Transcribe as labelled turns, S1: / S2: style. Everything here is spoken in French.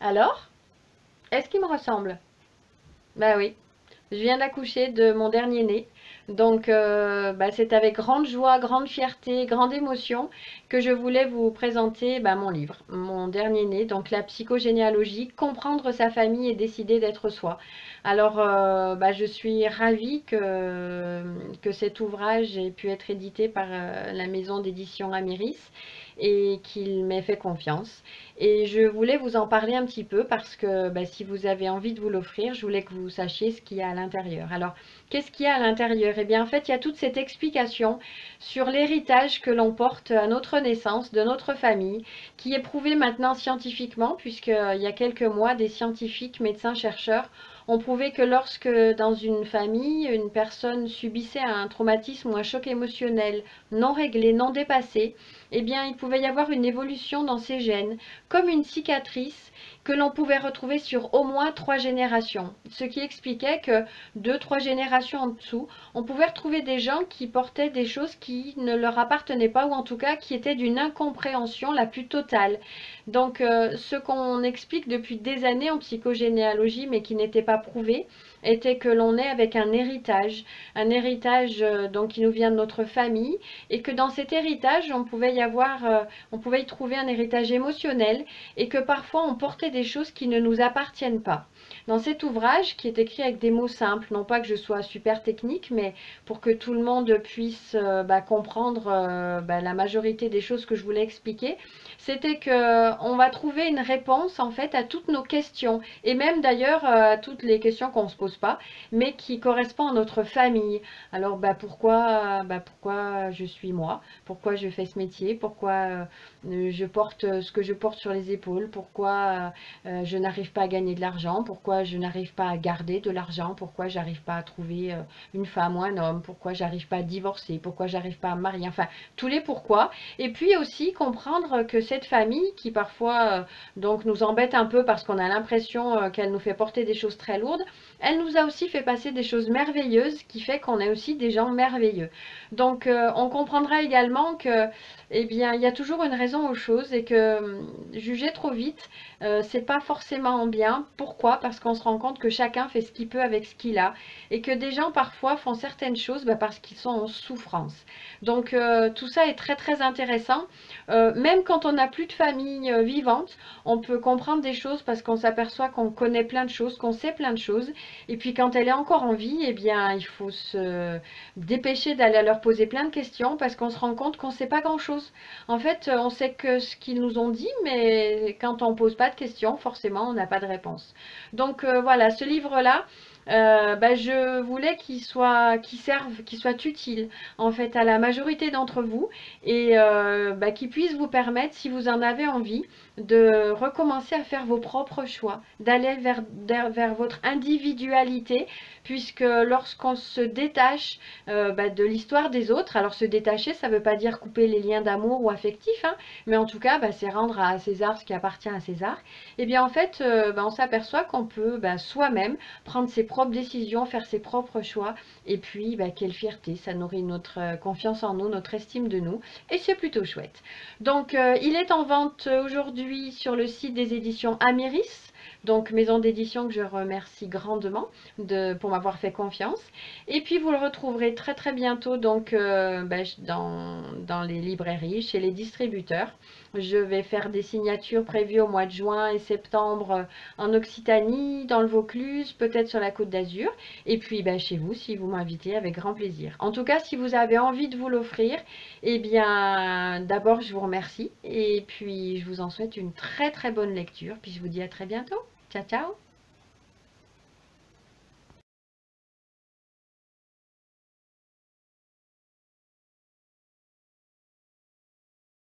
S1: Alors, est-ce qu'il me ressemble? Bah oui, je viens d'accoucher de mon dernier-né. Donc, c'est avec grande joie, grande fierté, grande émotion que je voulais vous présenter mon livre, mon dernier-né, donc la psychogénéalogie, comprendre sa famille et décider d'être soi. Alors, je suis ravie que cet ouvrage ait pu être édité par la maison d'édition Amiris et qu'il m'ait fait confiance. Et je voulais vous en parler un petit peu parce que si vous avez envie de vous l'offrir, je voulais que vous sachiez ce qu'il y a à l'intérieur. Alors, qu'est-ce qu'il y a à l'intérieur? Eh bien, en fait, il y a toute cette explication sur l'héritage que l'on porte à notre naissance, de notre famille, qui est prouvé maintenant scientifiquement, puisqu'il y a quelques mois, des scientifiques, médecins, chercheurs ont prouvé que lorsque dans une famille, une personne subissait un traumatisme ou un choc émotionnel non réglé, non dépassé, eh bien, il pouvait y avoir une évolution dans ces gènes, comme une cicatrice que l'on pouvait retrouver sur au moins 3 générations. Ce qui expliquait que 2, 3 générations en dessous, on pouvait retrouver des gens qui portaient des choses qui ne leur appartenaient pas, ou en tout cas qui étaient d'une incompréhension la plus totale. Donc, ce qu'on explique depuis des années en psychogénéalogie, mais qui n'était pas prouvé, était que l'on est avec un héritage donc qui nous vient de notre famille, et que dans cet héritage, on pouvait y trouver un héritage émotionnel, et que parfois on portait des choses qui ne nous appartiennent pas. Dans cet ouvrage, qui est écrit avec des mots simples, non pas que je sois super technique, mais pour que tout le monde puisse comprendre la majorité des choses que je voulais expliquer, c'était que on va trouver une réponse en fait à toutes nos questions, et même d'ailleurs à toutes les questions qu'on ne se pose pas, mais qui correspondent à notre famille. Alors pourquoi je suis moi? Pourquoi je fais ce métier? Pourquoi je porte ce que je porte sur les épaules? Pourquoi je n'arrive pas à gagner de l'argent? Pourquoi je n'arrive pas à garder de l'argent? Pourquoi j'arrive pas à trouver une femme ou un homme? Pourquoi j'arrive pas à divorcer? Pourquoi j'arrive pas à me marier? Enfin, tous les pourquoi. Et puis aussi comprendre que cette famille qui parfois donc nous embête un peu parce qu'on a l'impression qu'elle nous fait porter des choses très lourdes, elle nous a aussi fait passer des choses merveilleuses qui fait qu'on est aussi des gens merveilleux. Donc on comprendra également que eh bien, il y a toujours une raison aux choses, et que juger trop vite, c'est pas forcément bien. Pourquoi? Parce qu'on se rend compte que chacun fait ce qu'il peut avec ce qu'il a, et que des gens parfois font certaines choses parce qu'ils sont en souffrance. Donc tout ça est très très intéressant. Même quand on n'a plus de famille vivante, on peut comprendre des choses parce qu'on s'aperçoit qu'on connaît plein de choses, qu'on sait plein de choses. Et puis quand elle est encore en vie, eh bien, il faut se dépêcher d'aller leur poser plein de questions, parce qu'on se rend compte qu'on ne sait pas grand-chose. En fait, on sait que ce qu'ils nous ont dit, mais quand on ne pose pas de questions, forcément, on n'a pas de réponse. Donc voilà, ce livre-là, je voulais qu'il serve, qu'il soit utile en fait à la majorité d'entre vous, et qu'il puisse vous permettre, si vous en avez envie, de recommencer à faire vos propres choix, d'aller vers votre individualité, puisque lorsqu'on se détache de l'histoire des autres, alors se détacher, ça ne veut pas dire couper les liens d'amour ou affectifs, hein, mais en tout cas, c'est rendre à César ce qui appartient à César. Et bien en fait, on s'aperçoit qu'on peut soi-même prendre ses propres décisions, faire ses propres choix, et puis quelle fierté, ça nourrit notre confiance en nous, notre estime de nous, et c'est plutôt chouette. Donc il est en vente aujourd'hui sur le site des éditions Amiris, donc maison d'édition que je remercie grandement pour m'avoir fait confiance. Et puis vous le retrouverez très très bientôt donc dans les librairies, chez les distributeurs. Je vais faire des signatures prévues au mois de juin et septembre en Occitanie, dans le Vaucluse, peut-être sur la Côte d'Azur. Et puis chez vous, si vous m'invitez, avec grand plaisir. En tout cas, si vous avez envie de vous l'offrir, eh bien d'abord je vous remercie. Et puis je vous en souhaite une très très bonne lecture. Puis je vous dis à très bientôt. Ciao ciao!